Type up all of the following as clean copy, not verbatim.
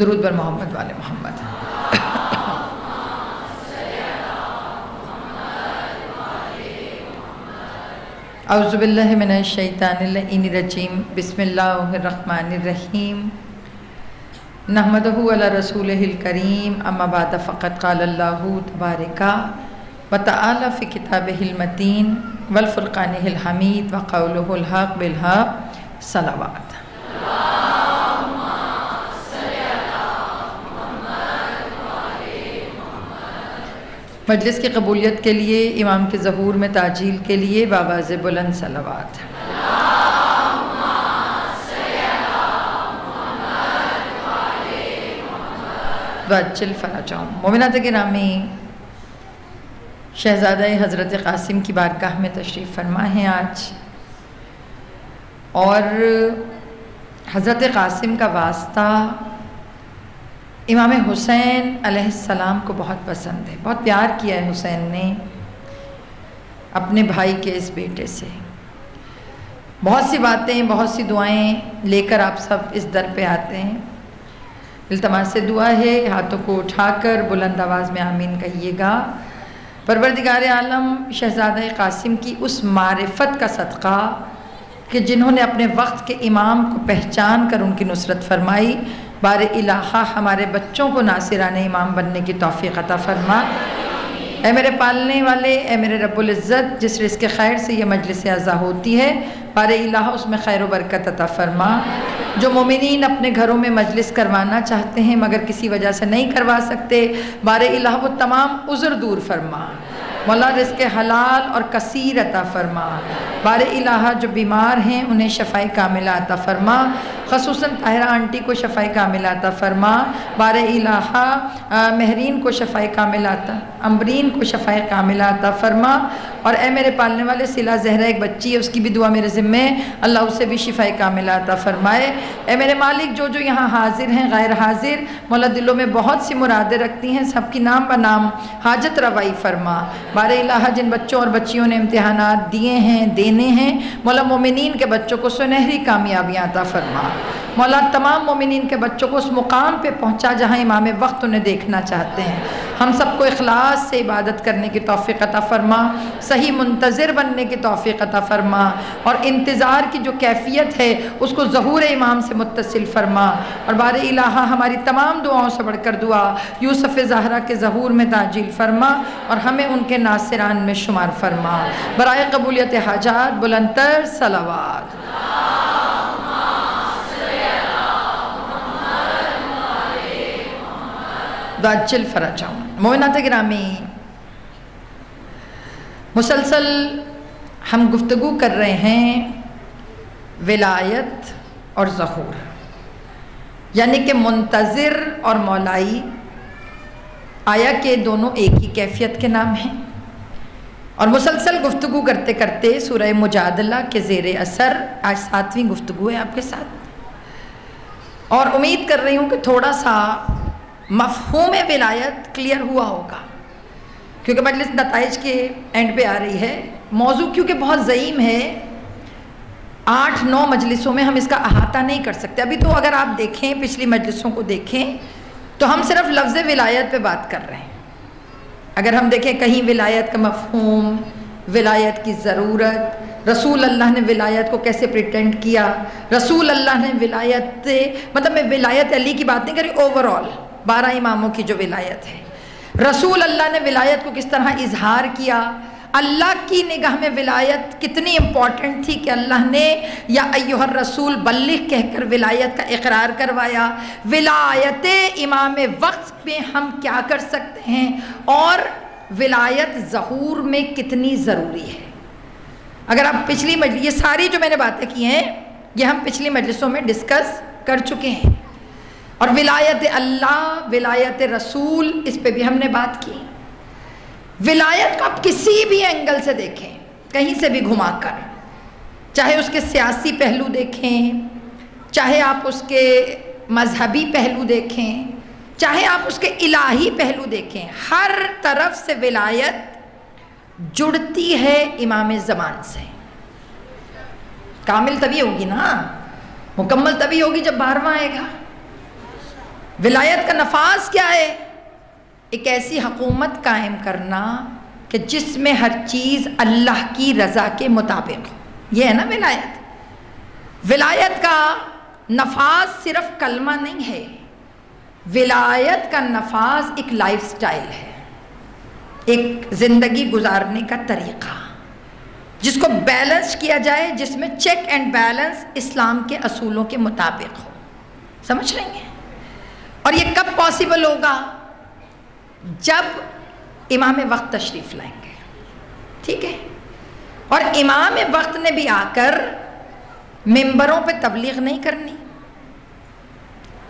درود بر محمد والے محمد۔ اعوذ باللہ من الشیطان اللعین الرجیم، بسم اللہ الرحمن الرحیم، نحمدہ علی رسولہ الکریم، اما بعد فقد قال اللہ تبارک و تعالی فی کتابہ المتین والفرقانہ الحمید وقولہ الحق بالحق، صلوات۔ مجلس کی قبولیت کے لیے، امام کے ظہور میں تعجیل کے لیے بآواز بلند صلوات۔ وعجل فرجہم۔ مومنات گرامی، شہزادہ حضرت قاسم کی بارگاہ میں تشریف فرما ہیں آج، اور حضرت قاسم کا واسطہ امام حسین علیہ السلام کو بہت پسند ہے، بہت پیار کیا ہے حسین نے اپنے بھائی کے اس بیٹے سے۔ بہت سی باتیں، بہت سی دعائیں لے کر آپ سب اس در پہ آتے ہیں۔ التماس سے دعا ہے، ہاتھوں کو اٹھا کر بلند آواز میں آمین کہیے گا۔ پروردگار عالم شہزادہ قاسم کی اس معرفت کا صدقہ کہ جنہوں نے اپنے وقت کے امام کو پہچان کر ان کی نصرت فرمائی، بار الہٰ ہمارے بچوں کو ناصران امام بننے کی توفیق عطا فرما۔ اے میرے پالنے والے، اے میرے رب العزت، جس رزق خیر سے یہ مجلس عزا ہوتی ہے، بار الہٰ اس میں خیر و برکت عطا فرما۔ جو مومنین اپنے گھروں میں مجلس کروانا چاہتے ہیں مگر کسی وجہ سے نہیں کروا سکتے، بار الہٰ وہ تمام عذر دور فرما۔ مولا رزق حلال اور کثیر عطا فرما۔ بار الہٰ جو بیمار ہیں انہیں شفاء کاملہ عطا فرما، خصوصاً طاہرہ آنٹی کو شفاء کاملہ عطا فرما۔ بار الہٰ مہرین کو شفاء کاملہ عطا، امبرین کو شفاء کاملہ عطا فرما۔ اور اے میرے پالنے والے، صلہ زہرا ایک بچی ہے، اس کی بھی دعا میرے ذمہ، اللہ اسے بھی شفاء کاملہ عطا فرمائے۔ اے میرے مالک، جو یہاں حاضر ہیں غیر حاضر، مولا دلوں میں بہت سی مرادیں رکھتی ہیں، سب کی نام بنام حاجت روائی فرما۔ بار الہٰ جن بچوں اور بچیوں نے امتحانات دیے ہیں، دینے ہیں، مولا مومنین کے بچوں کو سنہری کامیابیاں عطا فرما۔ مولا تمام مومنین کے بچوں کو اس مقام پہ پہنچا جہاں امام وقت انہیں دیکھنا چاہتے ہیں۔ ہم سب کو اخلاص سے عبادت کرنے کی توفیق عطا فرما، صحیح منتظر بننے کی توفیق عطا فرما، اور انتظار کی جو کیفیت ہے اس کو ظہور امام سے متصل فرما۔ اور بار الہٰ ہماری تمام دعاؤں سے بڑھ کر دعا یوسف زہرا کے ظہور میں تعجیل فرما، اور ہمیں ان کے ناصران میں شمار فرما۔ برائے قبولیت حاجات بلند تر صلوات۔ وعجل فرجہم۔ مومنات گرامی، مسلسل ہم گفتگو کر رہے ہیں ولایت اور ظہور، یعنی کہ منتظر اور مولائی، آیا کہ دونوں ایک ہی کیفیت کے نام ہیں؟ اور مسلسل گفتگو کرتے کرتے سورہ مجادلہ کے زیر اثر آج 7ویں گفتگو ہے آپ کے ساتھ، اور امید کر رہی ہوں کہ تھوڑا سا مفہوم ولایت کلیئر ہوا ہوگا، کیونکہ مجلس نتائج کے اینڈ پہ آ رہی ہے۔ موضوع کیونکہ بہت ضخیم ہے، 8-9 مجلسوں میں ہم اس کا احاطہ نہیں کر سکتے۔ ابھی تو اگر آپ دیکھیں، پچھلی مجلسوں کو دیکھیں تو ہم صرف لفظ ولایت پہ بات کر رہے ہیں۔ اگر ہم دیکھیں کہیں ولایت کا مفہوم، ولایت کی ضرورت، رسول اللہ نے ولایت کو کیسے پریٹینڈ کیا، رسول اللہ نے ولایت، مطلب میں ولایت علی کی بات نہیں کر رہی، اوورآل 12 اماموں کی جو ولایت ہے، رسول اللہ نے ولایت کو کس طرح اظہار کیا، اللہ کی نگاہ میں ولایت کتنی امپورٹنٹ تھی کہ اللہ نے یا ایھا الرسول بلغ کہہ کر ولایت کا اقرار کروایا، ولایت امام وقت میں ہم کیا کر سکتے ہیں، اور ولایت ظہور میں کتنی ضروری ہے۔ اگر آپ پچھلی مجلس، یہ ساری جو میں نے باتیں کی ہیں یہ ہم پچھلی مجلسوں میں ڈسکس کر چکے ہیں، اور ولایت اللہ، ولایت رسول، اس پہ بھی ہم نے بات کی۔ ولایت کو آپ کسی بھی اینگل سے دیکھیں، کہیں سے بھی گھما کر، چاہے اس کے سیاسی پہلو دیکھیں، چاہے آپ اس کے مذہبی پہلو دیکھیں، چاہے آپ اس کے الہی پہلو دیکھیں، ہر طرف سے ولایت جڑتی ہے امام زمان سے۔ کامل تبھی ہوگی نا، مکمل تبھی ہوگی جب 12واں آئے گا۔ ولایت کا نفاذ کیا ہے؟ ایک ایسی حکومت قائم کرنا کہ جس میں ہر چیز اللہ کی رضا کے مطابق ہو، یہ ہے نا ولایت۔ ولایت کا نفاذ صرف کلمہ نہیں ہے، ولایت کا نفاذ ایک لائف سٹائل ہے، ایک زندگی گزارنے کا طریقہ جس کو بیلنس کیا جائے، جس میں چیک اینڈ بیلنس اسلام کے اصولوں کے مطابق ہو۔ سمجھ رہی ہیں؟ اور یہ کب پاسبل ہوگا؟ جب امام وقت تشریف لائیں گے، ٹھیک ہے؟ اور امام وقت نے بھی آ کر ممبروں پہ تبلیغ نہیں کرنی،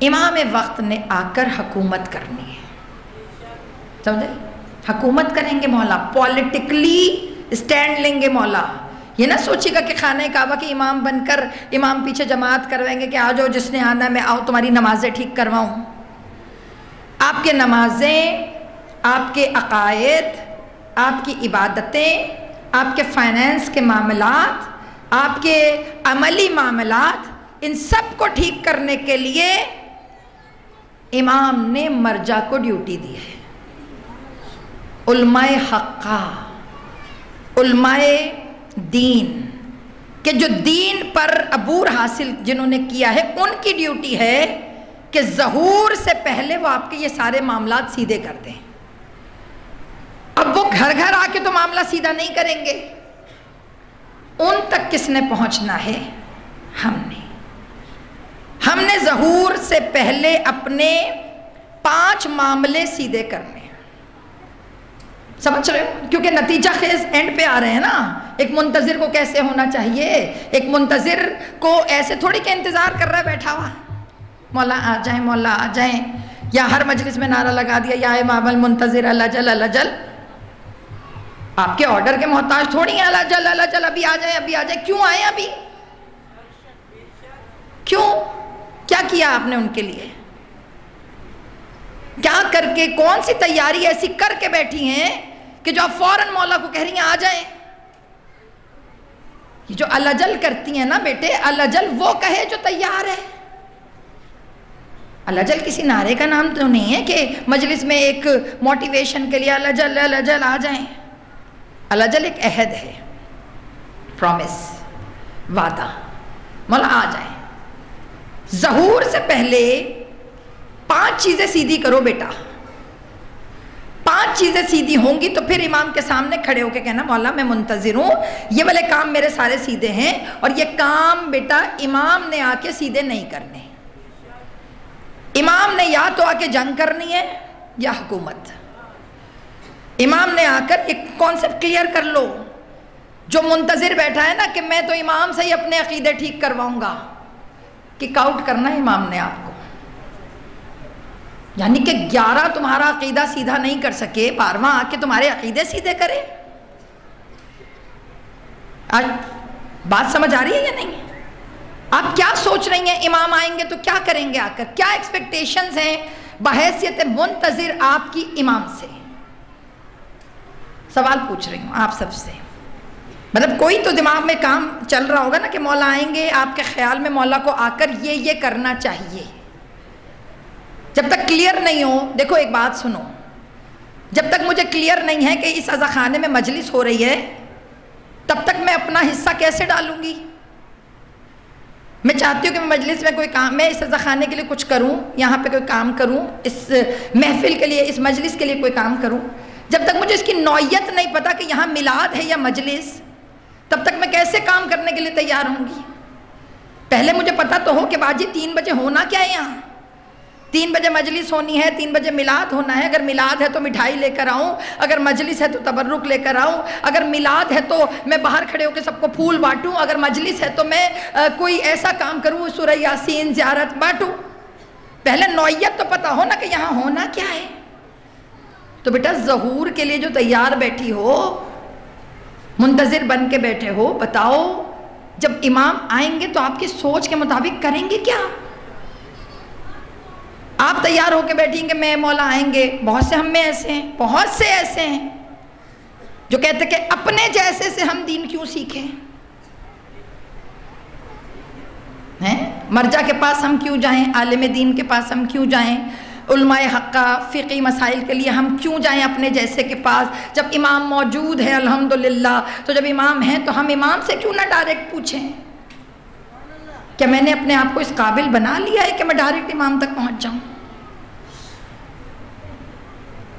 امام وقت نے آ کر حکومت کرنی ہے۔ سمجھے؟ حکومت کریں گے مولا، پولیٹیکلی اسٹینڈ لیں گے مولا۔ یہ نہ سوچے گا کہ خانہ کعبہ کے امام بن کر امام پیچھے جماعت کروائیں گے کہ آ جاؤ جس نے آنا میں آؤ تمہاری نمازیں ٹھیک کرواؤں۔ آپ کے نمازیں، آپ کے عقائد، آپ کی عبادتیں، آپ کے فائنینس کے معاملات، آپ کے عملی معاملات، ان سب کو ٹھیک کرنے کے لیے امام نے مرجع کو ڈیوٹی دی ہے۔ علماء حقہ، علماء دین کہ جو دین پر عبور حاصل جنہوں نے کیا ہے، ان کی ڈیوٹی ہے کہ ظہور سے پہلے وہ آپ کے یہ سارے معاملات سیدھے کر دیں۔ اب وہ گھر گھر آ کے تو معاملہ سیدھا نہیں کریں گے، ان تک کس نے پہنچنا ہے؟ ہم نے ظہور سے پہلے اپنے 5 معاملے سیدھے کرنے ہیں۔ سمجھ رہے ہو؟ کیونکہ نتیجہ خیز اینڈ پہ آ رہے ہیں نا۔ ایک منتظر کو کیسے ہونا چاہیے؟ ایک منتظر کو ایسے تھوڑی کہ انتظار کر رہا ہے بیٹھا ہوا، مولا آ جائیں، مولا آ جائیں، یا ہر مجلس میں نعرہ لگا دیا یا امام المنتظر الجل الجل۔ آپ کے آرڈر کے محتاج تھوڑی ہیں الجل الجل، ابھی آ جائیں، ابھی آ جائیں۔ کیوں آئے ابھی؟ کیوں؟ کیا کیا آپ نے ان کے لیے؟ کیا کر کے، کون سی تیاری ایسی کر کے بیٹھی ہیں کہ جو آپ فوراً مولا کو کہہ رہی ہیں آ جائیں؟ یہ جو الجل کرتی ہیں نا بیٹے، الجل وہ کہے جو تیار ہے۔ الجل کسی نعرے کا نام تو نہیں ہے کہ مجلس میں ایک موٹیویشن کے لیے الجل الجل آ جائیں۔ الجل ایک عہد ہے، پرومس، وعدہ، مولا آ جائیں۔ ظہور سے پہلے 5 چیزیں سیدھی کرو بیٹا۔ 5 چیزیں سیدھی ہوں گی تو پھر امام کے سامنے کھڑے ہو کے کہنا مولا میں منتظر ہوں، یہ والے کام میرے سارے سیدھے ہیں، اور یہ کام بیٹا امام نے آ کے سیدھے نہیں کرنے۔ امام نے یا تو آ کے جنگ کرنی ہے یا حکومت۔ امام نے آ کر ایک کانسیپٹ کلیئر کر لو، جو منتظر بیٹھا ہے نا کہ میں تو امام سے ہی اپنے عقیدے ٹھیک کرواؤں گا، کک آؤٹ کرنا ہے امام نے آپ کو۔ یعنی کہ 11 تمہارا عقیدہ سیدھا نہیں کر سکے، 12واں آ کے تمہارے عقیدے سیدھے کرے۔ آج بات سمجھ آ رہی ہے یا نہیں؟ آپ کیا سوچ رہی ہیں؟ امام آئیں گے تو کیا کریں گے آ کر؟ کیا ایکسپیکٹیشنز ہیں بحیثیت منتظر آپ کی امام سے؟ سوال پوچھ رہی ہوں آپ سب سے۔ مطلب کوئی تو دماغ میں کام چل رہا ہوگا نا کہ مولا آئیں گے، آپ کے خیال میں مولا کو آ کر یہ کرنا چاہیے۔ جب تک کلیئر نہیں ہو، دیکھو ایک بات سنو، جب تک مجھے کلیئر نہیں ہے کہ اس عزاخانے میں مجلس ہو رہی ہے، تب تک میں اپنا حصہ کیسے ڈالوں گی؟ میں چاہتی ہوں کہ میں مجلس میں کوئی کام، میں اس عزاخانے کے لیے کچھ کروں، یہاں پہ کوئی کام کروں، اس محفل کے لیے، اس مجلس کے لیے کوئی کام کروں۔ جب تک مجھے اس کی نوعیت نہیں پتا کہ یہاں میلاد ہے یا مجلس، تب تک میں کیسے کام کرنے کے لیے تیار ہوں گی؟ پہلے مجھے پتا تو ہو کہ باجی 3 بجے ہونا کیا ہے یہاں، 3 بجے مجلس ہونی ہے، 3 بجے میلاد ہونا ہے۔ اگر میلاد ہے تو مٹھائی لے کر آؤں، اگر مجلس ہے تو تبرک لے کر آؤں، اگر میلاد ہے تو میں باہر کھڑے ہو کے سب کو پھول بانٹوں، اگر مجلس ہے تو میں کوئی ایسا کام کروں، سورہ یاسین زیارت بانٹوں۔ پہلے نوعیت تو پتا ہو نا کہ یہاں ہونا کیا ہے۔ تو بیٹا ظہور کے لیے جو تیار بیٹھی ہو، منتظر بن کے بیٹھے ہو، بتاؤ جب امام آئیں گے تو آپ کی سوچ کے مطابق کریں گے کیا؟ آپ تیار ہو کے بیٹھیں گے میں مولا آئیں گے۔ بہت سے ہم میں ایسے ہیں، بہت سے ایسے ہیں جو کہتے کہ اپنے جیسے سے ہم دین کیوں سیکھیں ہیں؟ مرجع کے پاس ہم کیوں جائیں؟ عالم دین کے پاس ہم کیوں جائیں؟ علماء حقہ فقہی مسائل کے لیے ہم کیوں جائیں اپنے جیسے کے پاس جب امام موجود ہے الحمدللہ؟ تو جب امام ہیں تو ہم امام سے کیوں نہ ڈائریکٹ پوچھیں؟ کیا میں نے اپنے آپ کو اس قابل بنا لیا ہے کہ میں ڈائریکٹ امام تک پہنچ جاؤں؟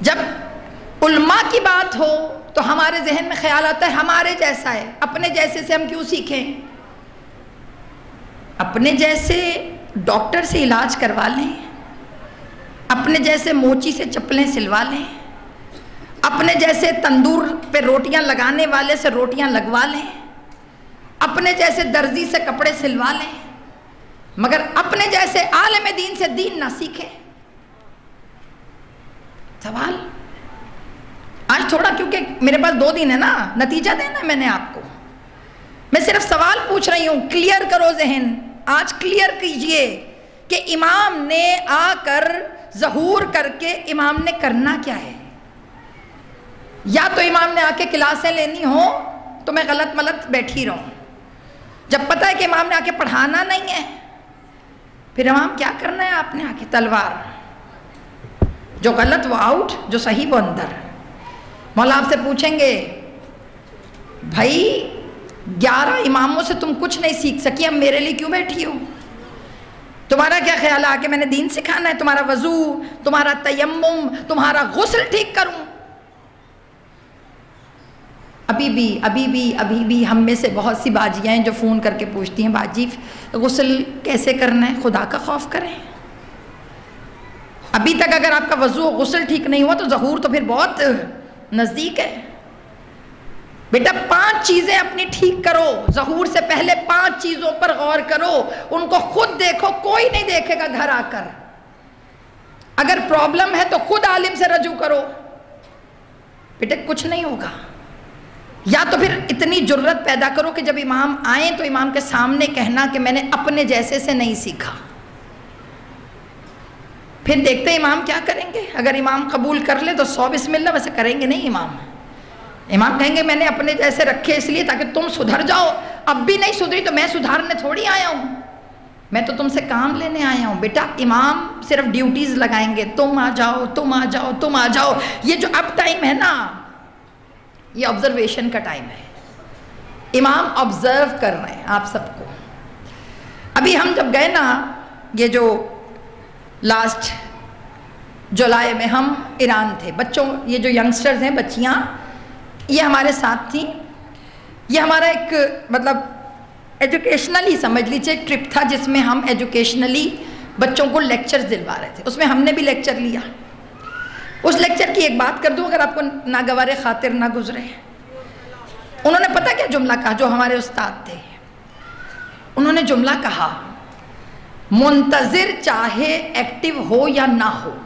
جب علماء کی بات ہو تو ہمارے ذہن میں خیال آتا ہے ہمارے جیسا ہے، اپنے جیسے سے ہم کیوں سیکھیں؟ اپنے جیسے ڈاکٹر سے علاج کروا لیں، اپنے جیسے موچی سے چپلیں سلوا لیں، اپنے جیسے تندور پہ روٹیاں لگانے والے سے روٹیاں لگوا لیں، اپنے جیسے درزی سے کپڑے سلوا لیں، مگر اپنے جیسے عالم دین سے دین نہ سیکھیں۔ سوال آج تھوڑا، کیونکہ میرے پاس 2 دن ہے نا، نتیجہ دینا ہے میں نے آپ کو، میں صرف سوال پوچھ رہی ہوں، کلیئر کرو ذہن، آج کلیئر کیجئے کہ امام نے آ کر ظہور کر کے امام نے کرنا کیا ہے؟ یا تو امام نے آ کے کلاسیں لینی ہو تو میں غلط ملت بیٹھی رہوں، جب پتہ ہے کہ امام نے آ کے پڑھانا نہیں ہے پھر امام کیا کرنا ہے؟ آپ نے آ کے تلوار، جو غلط وہ آؤٹ، جو صحیح وہ اندر۔ مولا آپ سے پوچھیں گے بھائی 11 اماموں سے تم کچھ نہیں سیکھ سکی، اب میرے لیے کیوں بیٹھی ہو؟ تمہارا کیا خیال ہے کہ میں نے دین سکھانا ہے؟ تمہارا وضو، تمہارا تیمم، تمہارا غسل ٹھیک کروں؟ ابھی بھی ہم میں سے بہت سی باجیاں ہیں جو فون کر کے پوچھتی ہیں باجی غسل کیسے کرنا ہے؟ خدا کا خوف کریں۔ ابھی تک اگر آپ کا وضو غسل ٹھیک نہیں ہوا تو ظہور تو پھر بہت نزدیک ہے۔ بیٹا 5 چیزیں اپنی ٹھیک کرو، ظہور سے پہلے 5 چیزوں پر غور کرو، ان کو خود دیکھو، کوئی نہیں دیکھے گا گھر آ کر۔ اگر پرابلم ہے تو خود عالم سے رجوع کرو، بیٹا کچھ نہیں ہوگا۔ یا تو پھر اتنی جرت پیدا کرو کہ جب امام آئیں تو امام کے سامنے کہنا کہ میں نے اپنے جیسے سے نہیں سیکھا۔ پھر دیکھتے امام کیا کریں گے، اگر امام قبول کر لے تو 100 بسم اللہ، ویسے کریں گے نہیں امام کہیں گے میں نے اپنے جیسے رکھے اس لیے تاکہ تم سدھر جاؤ، اب بھی نہیں سدھری تو میں سدھارنے تھوڑی آیا ہوں، میں تو تم سے کام لینے آیا ہوں۔ بیٹا امام صرف ڈیوٹیز لگائیں گے، تم آ جاؤ، تم آ جاؤ، تم آ جاؤ۔ یہ جو اب ٹائم ہے نا، یہ آبزرویشن کا ٹائم ہے، امام آبزرو کر رہے ہیں آپ سب کو۔ ابھی ہم جب گئے نا، یہ جو لاسٹ جولائی میں ہم ایران تھے، بچوں، یہ جو ینگسٹرز ہیں، بچیاں، یہ ہمارے ساتھ تھیں۔ یہ ہمارا ایک مطلب ایجوکیشنلی سمجھ لیجیے ایک ٹرپ تھا جس میں ہم ایجوکیشنلی بچوں کو لیکچرز دلوا رہے تھے، اس میں ہم نے بھی لیکچر لیا۔ اس لیکچر کی ایک بات کر دوں اگر آپ کو ناگوار خاطر نہ گزرے، انہوں نے پتہ کیا جملہ کہا جو ہمارے استاد تھے؟ انہوں نے جملہ کہا منتظر چاہے ایکٹیو ہو یا نہ ہو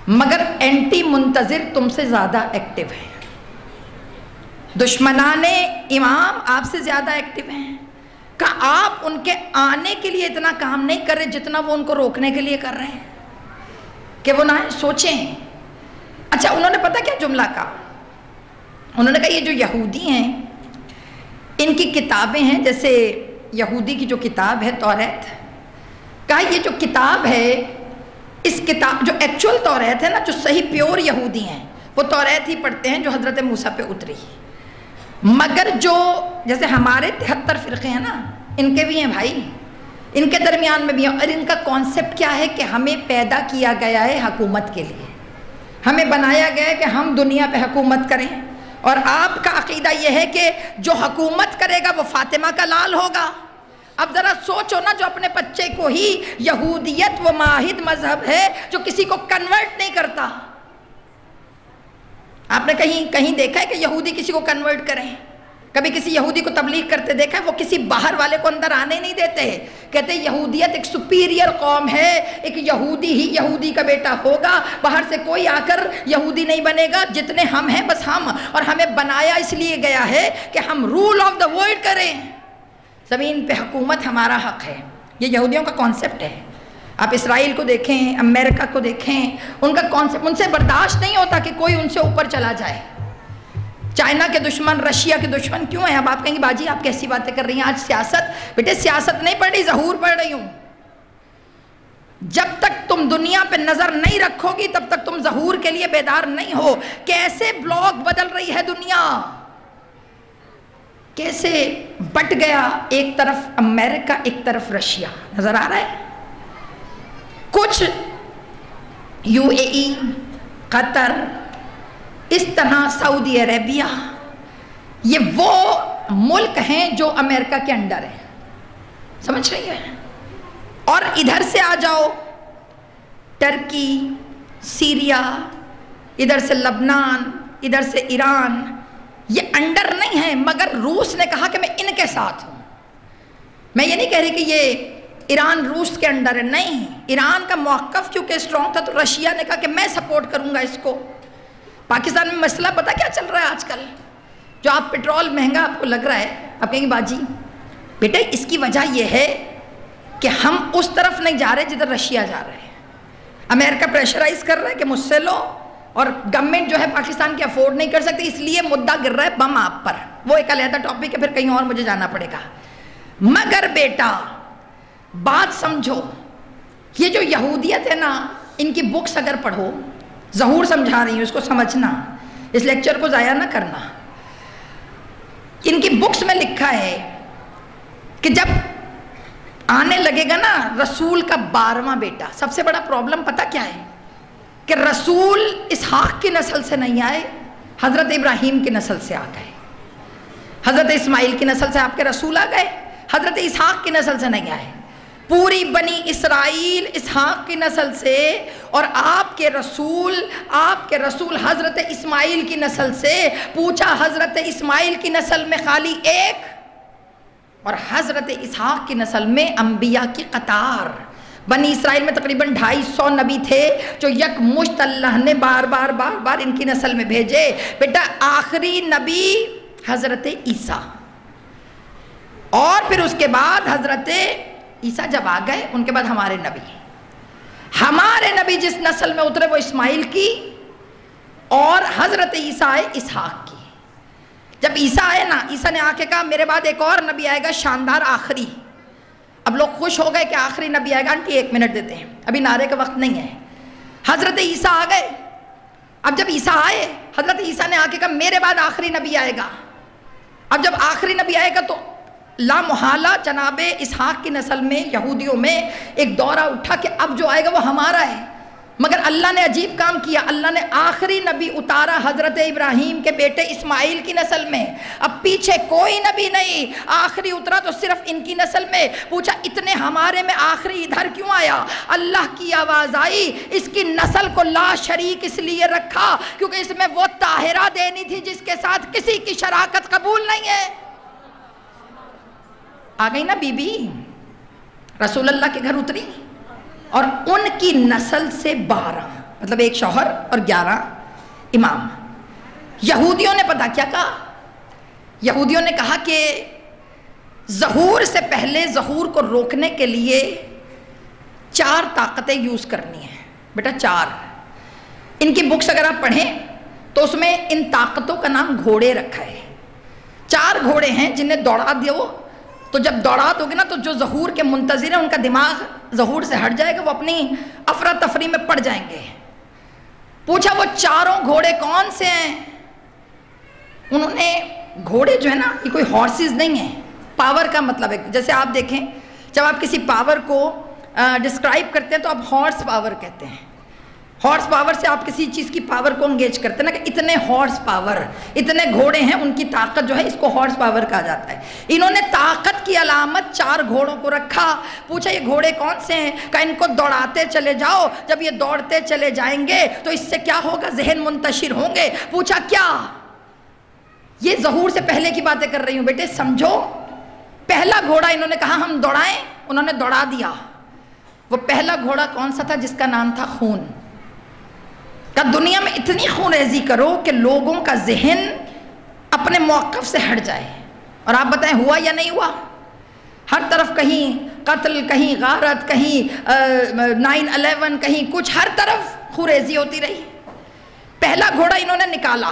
مگر اینٹی منتظر تم سے زیادہ ایکٹیو ہے۔ دشمنان امام آپ سے زیادہ ایکٹیو ہیں، کہ آپ ان کے آنے کے لیے اتنا کام نہیں کر رہے جتنا وہ ان کو روکنے کے لیے کر رہے ہیں کہ وہ نہ سوچیں۔ اچھا انہوں نے پتہ کیا جملہ کہا؟ انہوں نے کہا یہ جو یہودی ہیں ان کی کتابیں ہیں، جیسے یہودی کی جو کتاب ہے توریت، کہا یہ جو کتاب ہے، اس کتاب جو ایکچول توریت ہے نا، جو صحیح پیور یہودی ہیں وہ توریت ہی پڑھتے ہیں جو حضرت موسیٰ پہ اتری، مگر جو جیسے ہمارے 73 فرقے ہیں نا، ان کے بھی ہیں بھائی، ان کے درمیان میں بھی ہیں، اور ان کا کانسیپٹ کیا ہے کہ ہمیں پیدا کیا گیا ہے حکومت کے لیے، ہمیں بنایا گیا ہے کہ ہم دنیا پہ حکومت کریں، اور آپ کا عقیدہ یہ ہے کہ جو حکومت کرے گا وہ فاطمہ کا لال ہوگا۔ اب ذرا سوچو نا، جو اپنے بچے کو ہی یہودیت وہ ماہد مذہب ہے جو کسی کو کنورٹ نہیں کرتا۔ آپ نے کہیں دیکھا ہے کہ یہودی کسی کو کنورٹ کریں؟ کبھی کسی یہودی کو تبلیغ کرتے دیکھا ہے؟ وہ کسی باہر والے کو اندر آنے نہیں دیتے، کہتے یہودیت ایک سپیریئر قوم ہے، ایک یہودی ہی یہودی کا بیٹا ہوگا، باہر سے کوئی آ کر یہودی نہیں بنے گا، جتنے ہم ہیں بس ہم، اور ہمیں بنایا اس لیے گیا ہے کہ ہم رول آف دا ورلڈ کریں، زمین پہ حکومت ہمارا حق ہے۔ یہ یہودیوں کا کانسیپٹ ہے۔ آپ اسرائیل کو دیکھیں، امریکہ کو دیکھیں، ان کا کانسیپٹ، ان سے برداشت نہیں ہوتا کہ کوئی ان سے اوپر چلا جائے۔ چائنا کے دشمن، رشیا کے دشمن کیوں ہیں؟ اب آپ کہیں گے باجی آپ کیسی باتیں کر رہی ہیں، آج سیاست؟ بیٹے سیاست نہیں پڑھ رہی، ظہور پڑھ رہی ہوں۔ جب تک تم دنیا پہ نظر نہیں رکھو گی تب تک تم ظہور کے لیے بیدار نہیں ہو۔ کیسے بلاک بدل رہی ہے دنیا، کیسے بٹ گیا، ایک طرف امریکہ ایک طرف رشیا، نظر آ رہا ہے؟ کچھ یو اے ای، قطر، اس طرح سعودی عربیہ، یہ وہ ملک ہیں جو امریکہ کے انڈر ہیں، سمجھ رہی ہے؟ اور ادھر سے آ جاؤ، ترکی، سیریا، ادھر سے لبنان، ادھر سے ایران، یہ انڈر نہیں ہیں، مگر روس نے کہا کہ میں ان کے ساتھ ہوں۔ میں یہ نہیں کہہ رہی کہ یہ ایران روس کے انڈر ہے، نہیں، ایران کا موقف کیونکہ اسٹرانگ تھا تو رشیا نے کہا کہ میں سپورٹ کروں گا اس کو۔ پاکستان میں مسئلہ پتہ کیا چل رہا ہے آج کل؟ جو آپ پٹرول مہنگا آپ کو لگ رہا ہے، آپ کہیں گے باجی بیٹے اس کی وجہ یہ ہے کہ ہم اس طرف نہیں جا رہے جدھر رشیا جا رہے ہیں۔ امریکہ پریشرائز کر رہا ہے کہ مجھ سے لو، اور گورنمنٹ جو ہے پاکستان کی افورڈ نہیں کر سکتی، اس لیے مدعا گر رہا ہے بم آپ پر، وہ ایک علیحدہ ٹاپک ہے، پھر کہیں اور مجھے جانا پڑے گا۔ مگر بیٹا بات سمجھو، یہ جو یہودیت ہے نا، ان کی بکس اگر پڑھو، ظہور سمجھا رہی ہوں، اس کو سمجھنا، اس لیکچر کو ضائع نہ کرنا۔ ان کی بکس میں لکھا ہے کہ جب آنے لگے گا نا رسول کا 12واں بیٹا، سب سے بڑا پرابلم پتہ کیا ہے؟ کہ رسول اسحاق کی نسل سے نہیں آئے، حضرت ابراہیم کی نسل سے آ گئے، حضرت اسماعیل کی نسل سے آپ کے رسول آ گئے، حضرت اسحاق کی نسل سے نہیں آئے۔ پوری بنی اسرائیل اسحاق کی نسل سے، اور آپ کے رسول حضرت اسماعیل کی نسل سے۔ پوچھا حضرت اسماعیل کی نسل میں خالی ایک، اور حضرت اسحاق کی نسل میں انبیاء کی قطار۔ بنی اسرائیل میں تقریباً 250 نبی تھے جو یک مشت اللہ نے بار بار ان کی نسل میں بھیجے۔ بیٹا آخری نبی حضرت عیسیٰ، اور پھر اس کے بعد حضرت عیسیٰ جب آ گئے ان کے بعد ہمارے نبی جس نسل میں اترے وہ اسماعیل کی، اور حضرت عیسیٰ آئے اسحاق کی۔ جب عیسیٰ آئے نا، عیسیٰ نے آ کے کہا میرے بعد ایک اور نبی آئے گا شاندار آخری۔ اب لوگ خوش ہو گئے کہ آخری نبی آئے گا، آنٹی 1 منٹ دیتے ہیں، ابھی نعرے کا وقت نہیں ہے۔ حضرت عیسیٰ آ گئے۔ اب جب عیسیٰ آئے، حضرت عیسیٰ نے آ کے کہا میرے بعد آخری نبی آئے گا۔ اب جب آخری نبی آئے گا تو لا محالہ جناب اسحاق کی نسل میں، یہودیوں میں ایک دورہ اٹھا کہ اب جو آئے گا وہ ہمارا ہے۔ مگر اللہ نے عجیب کام کیا، اللہ نے آخری نبی اتارا حضرت ابراہیم کے بیٹے اسماعیل کی نسل میں۔ اب پیچھے کوئی نبی نہیں، آخری اترا تو صرف ان کی نسل میں۔ پوچھا اتنے ہمارے میں آخری ادھر کیوں آیا؟ اللہ کی آواز آئی، اس کی نسل کو لا شریک اس لیے رکھا کیونکہ اس میں وہ طاہرہ دینی تھی جس کے ساتھ کسی کی شراکت قبول نہیں ہے۔ آ گئی نا بی بی، رسول اللہ کے گھر اتری، اور ان کی نسل سے 12، مطلب ایک شوہر اور 11 امام۔ یہودیوں نے پتہ کیا کہا؟ یہودیوں نے کہا کہ ظہور سے پہلے ظہور کو روکنے کے لیے 4 طاقتیں یوز کرنی ہیں۔ بیٹا 4، ان کی بکس اگر آپ پڑھیں تو اس میں ان طاقتوں کا نام گھوڑے رکھا ہے۔ 4 گھوڑے ہیں جنہیں دوڑا دیو، تو جب دوڑا دو گے نا تو جو ظہور کے منتظر ہیں ان کا دماغ ظہور سے ہٹ جائے گا، وہ اپنی افراتفری میں پڑ جائیں گے۔ پوچھا وہ 4 گھوڑے کون سے ہیں؟ انہوں نے گھوڑے جو ہے نا یہ کوئی ہارسز نہیں ہیں، پاور کا مطلب ہے، جیسے آپ دیکھیں جب آپ کسی پاور کو ڈسکرائب کرتے ہیں تو آپ ہارس پاور کہتے ہیں۔ ہارس پاور سے آپ کسی چیز کی پاور کو انگیج کرتے ہیں نا، کہ اتنے ہارس پاور، اتنے گھوڑے ہیں، ان کی طاقت جو ہے اس کو ہارس پاور کہا جاتا ہے۔ انہوں نے طاقت کی علامت 4 گھوڑوں کو رکھا۔ پوچھا یہ گھوڑے کون سے ہیں؟ کہ ان کو دوڑاتے چلے جاؤ، جب یہ دوڑتے چلے جائیں گے تو اس سے کیا ہوگا؟ ذہن منتشر ہوں گے۔ پوچھا کیا؟ یہ ظہور سے پہلے کی باتیں کر رہی ہوں بیٹے، سمجھو۔ پہلا گھوڑا انہوں نے کہا ہم دوڑائیں، انہوں نے دوڑا دیا۔ وہ پہلا گھوڑا کون سا تھا؟ جس کا نام تھا خون۔ کہ دنیا میں اتنی خون ریزی کرو کہ لوگوں کا ذہن اپنے موقف سے ہٹ جائے۔ اور آپ بتائیں ہوا یا نہیں ہوا؟ ہر طرف کہیں قتل، کہیں غارت، کہیں 9/11، کہیں کچھ، ہر طرف خون ریزی ہوتی رہی۔ پہلا گھوڑا انہوں نے نکالا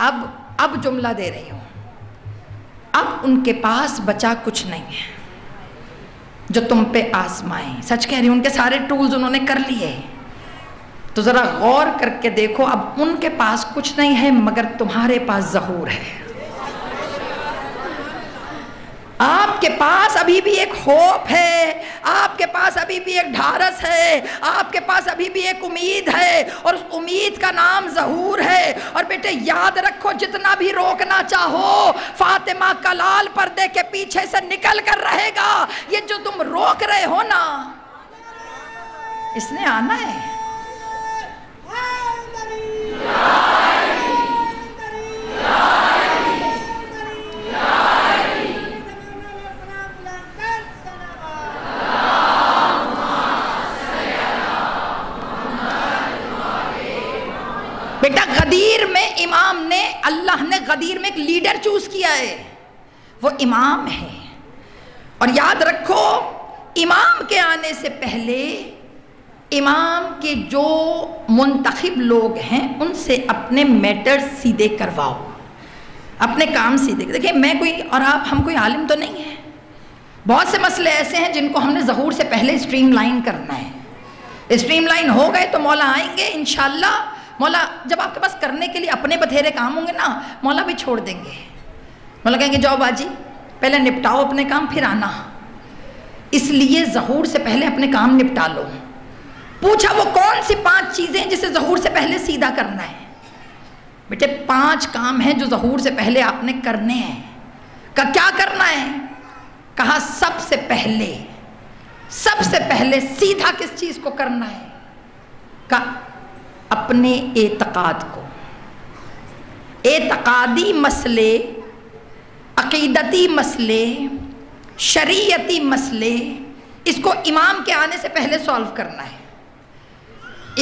اب جملہ دے رہی ہوں، اب ان کے پاس بچا کچھ نہیں ہے جو تم پہ آزمائیں. سچ کہہ رہی ہوں، ان کے سارے ٹولز انہوں نے کر لیے. تو ذرا غور کر کے دیکھو، اب ان کے پاس کچھ نہیں ہے مگر تمہارے پاس ظہور ہے. آپ کے پاس ابھی بھی ایک ہوپ ہے، آپ کے پاس ابھی بھی ایک ڈھارس ہے، آپ کے پاس ابھی بھی ایک امید ہے، اور اس امید کا نام ظہور ہے. اور بیٹے یاد رکھو، جتنا بھی روکنا چاہو، فاطمہ کا لال پردے کے پیچھے سے نکل کر رہے گا. یہ جو تم روک رہے ہو نا، اس نے آنا ہے. بیٹا غدیر میں امام نے، اللہ نے غدیر میں ایک لیڈر چوز کیا ہے، وہ امام ہے. اور یاد رکھو، امام کے آنے سے پہلے امام کے جو منتخب لوگ ہیں ان سے اپنے میٹر سیدھے کرواؤ، اپنے کام سیدھے. دیکھیں میں کوئی اور آپ، ہم کوئی عالم تو نہیں ہے. بہت سے مسئلے ایسے ہیں جن کو ہم نے ظہور سے پہلے اسٹریم لائن کرنا ہے. اسٹریم لائن ہو گئے تو مولا آئیں گے انشاءاللہ. مولا جب آپ کے پاس کرنے کے لیے اپنے بتھیرے کام ہوں گے نا، مولا بھی چھوڑ دیں گے. مولا کہیں گے جاؤ باجی پہلے نپٹاؤ اپنے کام پھر آنا. اس لیے ظہور سے پہلے اپنے کام نپٹا لو. پوچھا وہ کون سی 5 چیزیں جسے ظہور سے پہلے سیدھا کرنا ہے؟ بیٹے 5 کام ہیں جو ظہور سے پہلے آپ نے کرنے ہیں. کیا کرنا ہے؟ کہا سب سے پہلے سیدھا کس چیز کو کرنا ہے؟ کہا اپنے اعتقاد کو. اعتقادی مسئلے، عقیدتی مسئلے، شریعتی مسئلے، اس کو امام کے آنے سے پہلے سولو کرنا ہے.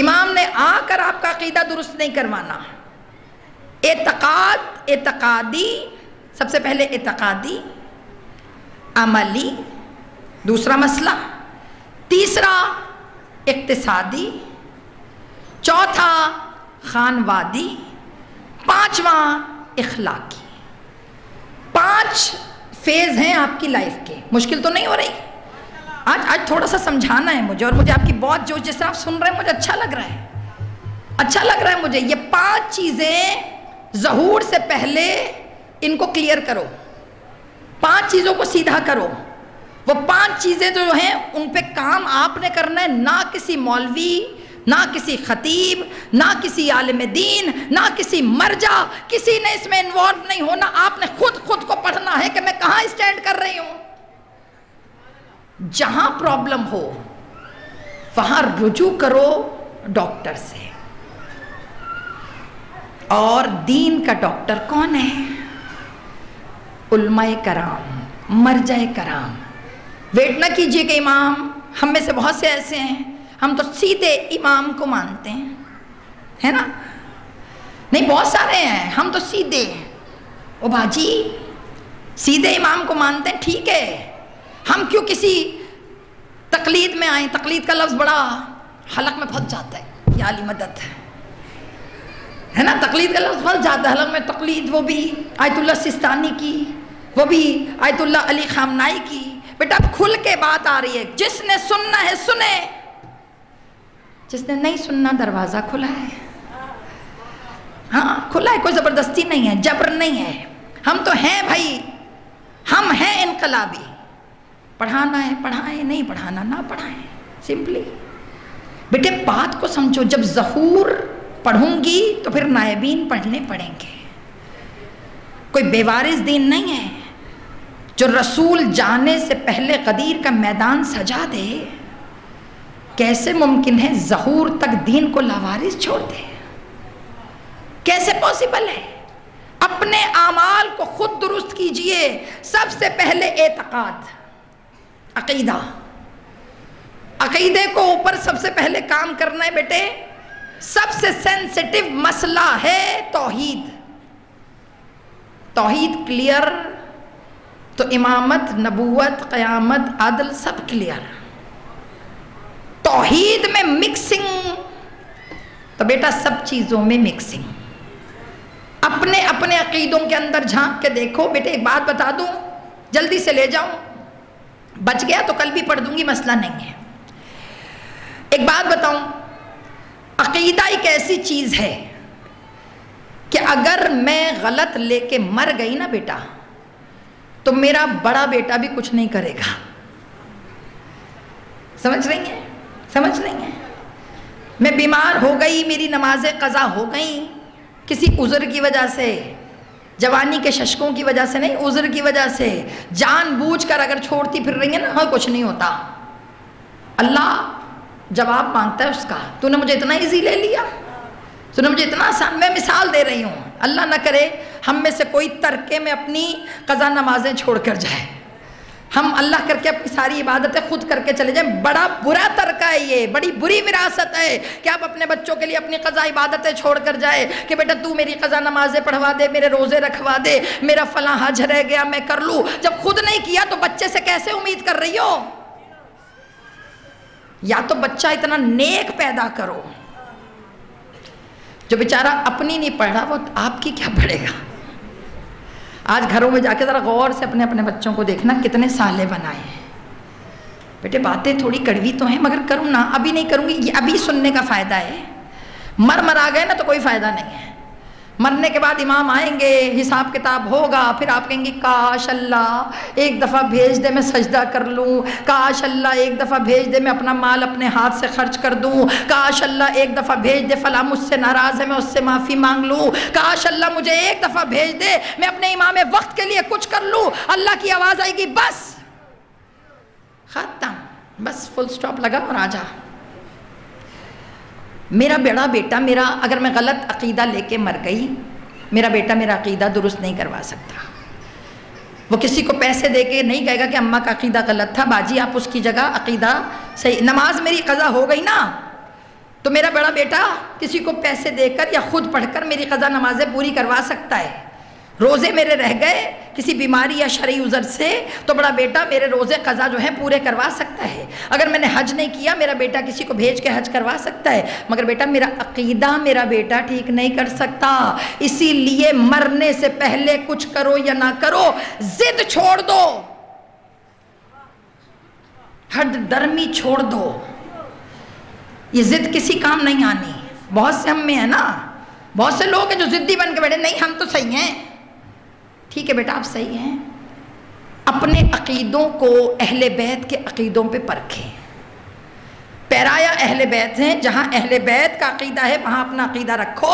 امام نے آ کر آپ کا عقیدہ درست نہیں کروانا. اعتقادی، سب سے پہلے اعتقادی، عملی دوسرا مسئلہ، تیسرا اقتصادی، چوتھا خانوادی، پانچواں اخلاقی. 5 فیز ہیں آپ کی لائف کے. مشکل تو نہیں ہو رہی؟ آج تھوڑا سا سمجھانا ہے مجھے، اور مجھے آپ کی بہت جو جس طرح آپ سن رہے ہیں مجھے اچھا لگ رہا ہے مجھے. یہ 5 چیزیں ظہور سے پہلے ان کو کلیئر کرو، 5 چیزوں کو سیدھا کرو. وہ 5 چیزیں جو ہیں ان پہ کام آپ نے کرنا ہے، نہ کسی مولوی، نہ کسی خطیب، نہ کسی عالم دین، نہ کسی مرجع، کسی نے اس میں انوالو نہیں ہونا. آپ نے خود کو پڑھنا ہے کہ میں کہاں اسٹینڈ کر رہی ہوں. جہاں پرابلم ہو وہاں رجوع کرو ڈاکٹر سے. اور دین کا ڈاکٹر کون ہے؟ علماء کرام، مرجع کرام. ویٹ نہ کیجئے کہ امام، ہم میں سے بہت سے ایسے ہیں ہم تو سیدھے امام کو مانتے ہیں، ہے نا؟ نہیں، بہت سارے ہیں ہم تو سیدھے. او باجی سیدھے امام کو مانتے ہیں، ٹھیک ہے. ہم کیوں کسی تقلید میں آئیں؟ تقلید کا لفظ بڑا حلق میں پھنس جاتا ہے، یا علی مدد ہے نا. تقلید کا لفظ پھنس جاتا ہے حلق میں. تقلید وہ بھی آیت اللہ سستانی کی، وہ بھی آیت اللہ علی خامنائی کی. بیٹا اب کھل کے بات آ رہی ہے. جس نے سننا ہے سنے، جس نے نہیں سننا دروازہ کھلا ہے. ہاں کھلا ہے، کوئی زبردستی نہیں ہے، جبر نہیں ہے. ہم تو ہیں بھائی، ہم ہیں انقلابی. پڑھانا ہے پڑھائیں، نہیں پڑھانا نہ پڑھائیں، سمپلی. بیٹے بات کو سمجھو، جب ظہور پڑھوں گی تو پھر نائبین پڑھنے پڑیں گے. کوئی بیوارث دین نہیں ہے جو رسول جانے سے پہلے غدیر کا میدان سجا دے. کیسے ممکن ہے ظہور تک دین کو لاوارث چھوڑ دے؟ کیسے پاسبل ہے؟ اپنے اعمال کو خود درست کیجئے. سب سے پہلے اعتقاد، عقیدہ. عقیدے کو اوپر سب سے پہلے کام کرنا ہے بیٹے. سب سے سینسٹیو مسئلہ ہے توحید. توحید کلیئر تو امامت، نبوت، قیامت، عدل سب کلیئر. توحید میں مکسنگ تو بیٹا سب چیزوں میں مکسنگ. اپنے اپنے عقیدوں کے اندر جھانک کے دیکھو. بیٹے ایک بات بتا دوں, جلدی سے لے جاؤں, بچ گیا تو کل بھی پڑھ دوں گی, مسئلہ نہیں ہے. ایک بات بتاؤں, عقیدہ ایک ایسی چیز ہے کہ اگر میں غلط لے کے مر گئی نا بیٹا, تو میرا بڑا بیٹا بھی کچھ نہیں کرے گا. سمجھ رہی ہیں؟ سمجھ رہی ہیں؟ میں بیمار ہو گئی, میری نمازیں قضا ہو گئیں کسی عذر کی وجہ سے, جوانی کے ششکوں کی وجہ سے نہیں, عذر کی وجہ سے, جان بوجھ کر اگر چھوڑتی پھر رہی ہیں نا, کچھ نہیں ہوتا. اللہ جواب مانگتا ہے اس کا. تو نے مجھے اتنا ایزی لے لیا, تو نے مجھے اتنا آسان. میں مثال دے رہی ہوں, اللہ نہ کرے ہم میں سے کوئی ترکے میں اپنی قضا نمازیں چھوڑ کر جائے. ہم اللہ کر کے اپنی ساری عبادتیں خود کر کے چلے جائیں. بڑا برا ترکہ ہے یہ, بڑی بری وراثت ہے کہ آپ اپنے بچوں کے لیے اپنی قضا عبادتیں چھوڑ کر جائے کہ بیٹا تو میری قضا نمازیں پڑھوا دے, میرے روزے رکھوا دے, میرا فلاں حج رہ گیا میں کر لوں. جب خود نہیں کیا تو بچے سے کیسے امید کر رہی ہو؟ یا تو بچہ اتنا نیک پیدا کرو, جو بیچارہ اپنی نہیں پڑھ رہا وہ آپ کی کیا پڑھے گا. آج گھروں میں جا کے ذرا غور سے اپنے اپنے بچوں کو دیکھنا کتنے صالح بنائے ہیں. بیٹے باتیں تھوڑی کڑوی تو ہیں مگر کروں نا, ابھی نہیں کروں گی, یہ ابھی سننے کا فائدہ ہے. مر آ گئے نا تو کوئی فائدہ نہیں ہے. مرنے کے بعد امام آئیں گے, حساب کتاب ہوگا, پھر آپ کہیں گے کاش اللہ ایک دفعہ بھیج دے میں سجدہ کر لوں, کاش اللہ ایک دفعہ بھیج دے میں اپنا مال اپنے ہاتھ سے خرچ کر دوں, کاش اللہ ایک دفعہ بھیج دے فلاں مجھ سے ناراض ہے میں اس سے معافی مانگ لوں, کاش اللہ مجھے ایک دفعہ بھیج دے میں اپنے امام وقت کے لیے کچھ کر لوں. اللہ کی آواز آئے گی بس ختم, بس فل سٹاپ لگا اور آجا. میرا بڑا بیٹا میرا اگر میں غلط عقیدہ لے کے مر گئی, میرا بیٹا میرا عقیدہ درست نہیں کروا سکتا. وہ کسی کو پیسے دے کے نہیں کہے گا کہ اماں کا عقیدہ غلط تھا, باجی آپ اس کی جگہ عقیدہ صحیح. نماز میری قضا ہو گئی نا, تو میرا بڑا بیٹا کسی کو پیسے دے کر یا خود پڑھ کر میری قضا نمازیں پوری کروا سکتا ہے. روزے میرے رہ گئے کسی بیماری یا شرعی عذر سے, تو بڑا بیٹا میرے روزے قضا جو ہے پورے کروا سکتا ہے. اگر میں نے حج نہیں کیا, میرا بیٹا کسی کو بھیج کے حج کروا سکتا ہے. مگر بیٹا میرا عقیدہ میرا بیٹا ٹھیک نہیں کر سکتا. اسی لیے مرنے سے پہلے کچھ کرو یا نہ کرو, ضد چھوڑ دو, حد درمی چھوڑ دو. یہ ضد کسی کام نہیں آنی. بہت سے ہم میں ہے نا, بہت سے لوگ ہیں جو ضدی بن کے بیٹھے, نہیں ہم تو صحیح ہیں. ٹھیک ہے بیٹا آپ صحیح ہیں, اپنے عقیدوں کو اہل بیت کے عقیدوں پہ پرکھیں. پیرایا اہل بیت ہیں, جہاں اہل بیت کا عقیدہ ہے وہاں اپنا عقیدہ رکھو.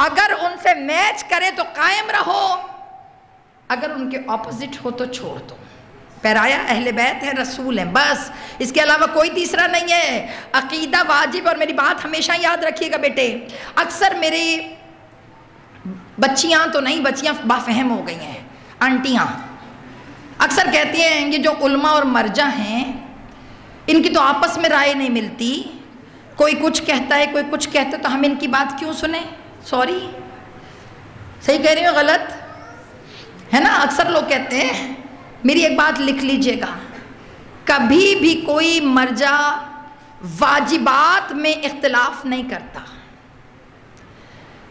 اگر ان سے میچ کرے تو قائم رہو, اگر ان کے اپوزٹ ہو تو چھوڑ دو. پیرایا اہل بیت ہیں, رسول ہیں, بس اس کے علاوہ کوئی تیسرا نہیں ہے. عقیدہ واجب. اور میری بات ہمیشہ یاد رکھیے گا بیٹے, اکثر میری بچیاں تو نہیں, بچیاں بافہم ہو گئی ہیں, آنٹیاں اکثر کہتی ہیں یہ جو علماء اور مرجع ہیں ان کی تو آپس میں رائے نہیں ملتی, کوئی کچھ کہتا ہے کوئی کچھ کہتا ہے, تو ہم ان کی بات کیوں سنیں. سوری, صحیح کہہ رہی ہوں غلط ہے نا؟ اکثر لوگ کہتے ہیں, میری ایک بات لکھ لیجئے گا, کبھی بھی کوئی مرجع واجبات میں اختلاف نہیں کرتا.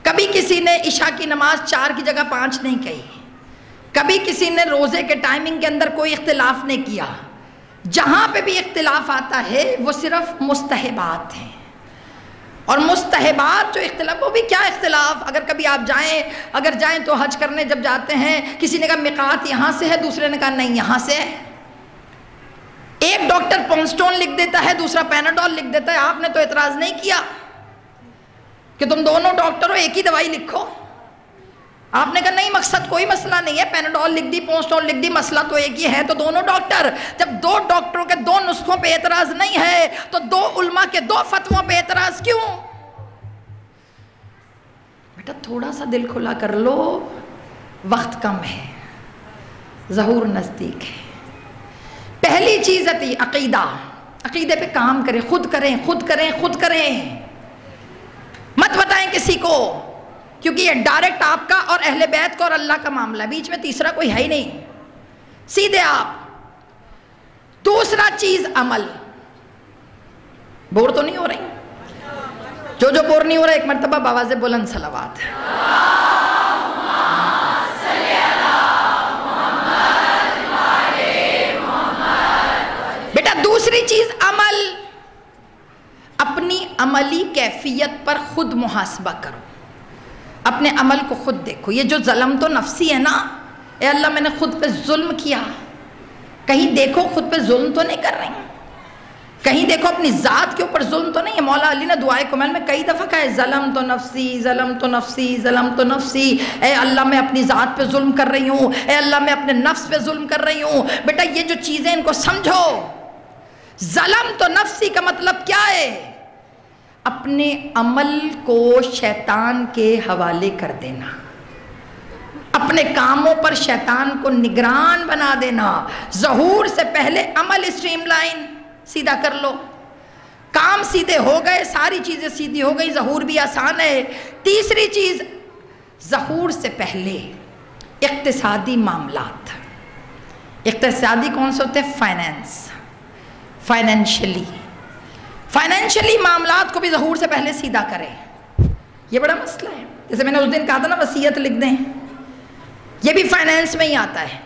کبھی کسی نے عشاء کی نماز 4 کی جگہ 5 نہیں کہی, کبھی کسی نے روزے کے ٹائمنگ کے اندر کوئی اختلاف نہیں کیا. جہاں پہ بھی اختلاف آتا ہے وہ صرف مستحبات ہیں. اور مستحبات جو اختلاف, وہ بھی کیا اختلاف, اگر کبھی آپ جائیں تو حج کرنے جب جاتے ہیں, کسی نے کہا میقات یہاں سے ہے, دوسرے نے کہا نہیں یہاں سے ہے. ایک ڈاکٹر پونسٹون لکھ دیتا ہے, دوسرا پیناڈول لکھ دیتا ہے, آپ نے تو اعتراض نہیں کیا کہ تم دونوں ڈاکٹر ہو ایک ہی دوائی لکھو. آپ نے کہا نہیں مقصد کوئی مسئلہ نہیں ہے, پیناڈول لکھ دی پونسٹون لکھ دی, مسئلہ تو ایک ہی ہے, تو دونوں ڈاکٹر. جب 2 ڈاکٹروں کے 2 نسخوں پہ اعتراض نہیں ہے تو 2 علماء کے 2 فتووں پہ اعتراض کیوں؟ بیٹا تھوڑا سا دل کھلا کر لو, وقت کم ہے, ظہور نزدیک ہے. پہلی چیز ہے عقیدہ. عقیدے پہ کام کریں, خود کریں خود کریں خود کریں, مت بتائیں کسی کو, کیونکہ یہ ڈائریکٹ آپ کا اور اہل بیت کا اور اللہ کا معاملہ ہے, بیچ میں تیسرا کوئی ہے ہی نہیں, سیدھے آپ. دوسرا چیز عمل. بور تو نہیں ہو رہی؟ جو بور نہیں ہو رہا ایک مرتبہ بآواز بلند صلوات. دوسری چیز عمل، اپنی عملی کیفیت پر خود محاسبہ کرو، اپنے عمل کو خود دیکھو. یہ جو ظلم تو نفسی ہے نا، اے اللہ میں نے خود پہ ظلم کیا، کہیں دیکھو خود پہ ظلم تو نہیں کر رہی، کہیں دیکھو اپنی ذات کے اوپر ظلم تو نہیں ہے. مولا علی نے دعائے کمال میں کئی دفعہ کہا ہے ظلم تو نفسی، ظلم تو نفسی، ظلم تو نفسی. اے اللہ میں اپنی ذات پہ ظلم کر رہی ہوں، اے اللہ میں اپنے نفس پہ ظلم کر رہی ہوں. بیٹا یہ جو چیزیں ان کو سمجھو. ظلم تو نفسی کا مطلب کیا ہے؟ اپنے عمل کو شیطان کے حوالے کر دینا، اپنے کاموں پر شیطان کو نگران بنا دینا. ظہور سے پہلے عمل اسٹریم لائن سیدھا کر لو، کام سیدھے ہو گئے، ساری چیزیں سیدھی ہو گئی، ظہور بھی آسان ہے. تیسری چیز، ظہور سے پہلے اقتصادی معاملات. اقتصادی کون سے ہوتے ہیں؟ فائنینشلی معاملات کو بھی ظہور سے پہلے سیدھا کرے. یہ بڑا مسئلہ ہے. جیسے میں نے اس دن کہا تھا نا وصیت لکھ دیں، یہ بھی فائنینس میں ہی آتا ہے.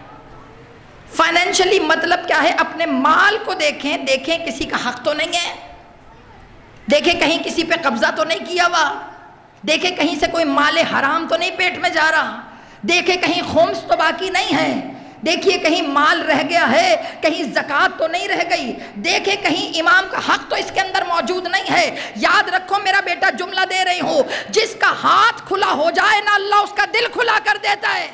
فائنینشلی مطلب کیا ہے؟ اپنے مال کو دیکھیں کسی کا حق تو نہیں ہے، دیکھیں کہیں کسی پہ قبضہ تو نہیں کیا ہوا، دیکھیں کہیں سے کوئی مال حرام تو نہیں پیٹ میں جا رہا، دیکھیں کہیں خمس تو باقی نہیں ہے، دیکھیے کہیں مال رہ گیا ہے، کہیں زکوٰۃ تو نہیں رہ گئی، دیکھیں کہیں امام کا حق تو اس کے اندر موجود نہیں ہے. یاد رکھو میرا بیٹا، جملہ دے رہی ہوں، جس کا ہاتھ کھلا ہو جائے نا، اللہ اس کا دل کھلا کر دیتا ہے.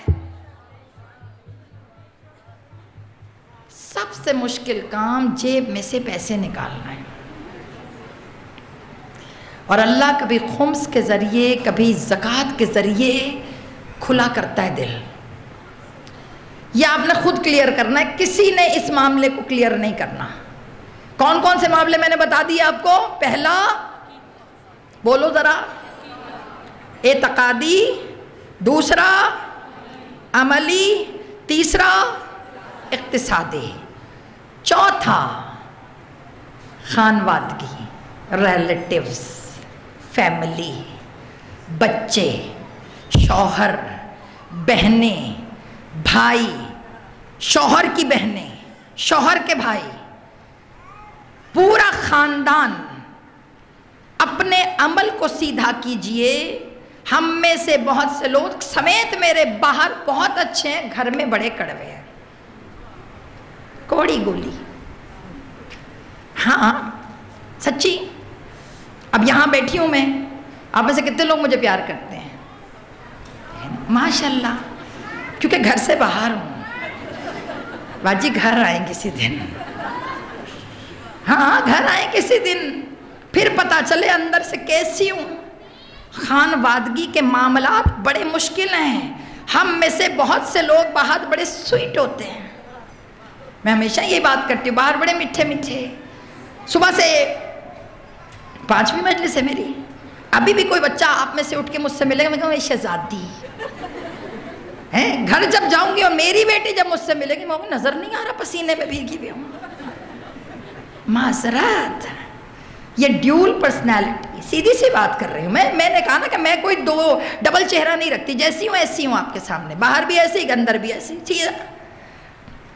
سب سے مشکل کام جیب میں سے پیسے نکالنا ہے، اور اللہ کبھی خمس کے ذریعے کبھی زکوٰۃ کے ذریعے کھلا کرتا ہے دل. یہ آپ نے خود کلیئر کرنا ہے، کسی نے اس معاملے کو کلیئر نہیں کرنا. کون کون سے معاملے میں نے بتا دیے آپ کو؟ پہلا بولو ذرا، اعتقادی، دوسرا عملی، تیسرا اقتصادی، چوتھا خانوادگی، ریلیٹیوز، فیملی، بچے، شوہر، بہنیں، بھائی، شوہر کی بہنیں، شوہر کے بھائی، پورا خاندان. اپنے عمل کو سیدھا کیجئے. ہم میں سے بہت سے لوگ سمیت میرے باہر بہت اچھے ہیں، گھر میں بڑے کڑوے ہیں، کوڑی گولی. ہاں سچی. اب یہاں بیٹھی ہوں میں، آپ میں سے کتنے لوگ مجھے پیار کرتے ہیں؟ ماشاءاللہ، کیونکہ گھر سے باہر ہوں. باجی گھر آئیں کسی دن، ہاں گھر آئیں کسی دن، پھر پتہ چلے اندر سے کیسی ہوں. خانوادگی کے معاملات بڑے مشکل ہیں. ہم میں سے بہت سے لوگ باہر بڑے سویٹ ہوتے ہیں. میں ہمیشہ یہ بات کرتی ہوں، باہر بڑے میٹھے میٹھے. صبح سے 5ویں مجلس ہے میری، ابھی بھی کوئی بچہ آپ میں سے اٹھ کے مجھ سے ملے گا، میں کہوں گا شہزادی ہیں. گھر جب جاؤں گی اور میری بیٹی جب مجھ سے ملے گی، میں کہوں گی نظر نہیں آ رہا پسینے میں بھیگی بھی ہوں. معذرت، یہ ڈیول پرسنالٹی، سیدھی سی بات کر رہی ہوں. میں نے کہا نا کہ میں کوئی دو ڈبل چہرہ نہیں رکھتی، جیسی ہوں ایسی ہوں آپ کے سامنے، باہر بھی ایسی اندر بھی ایسی.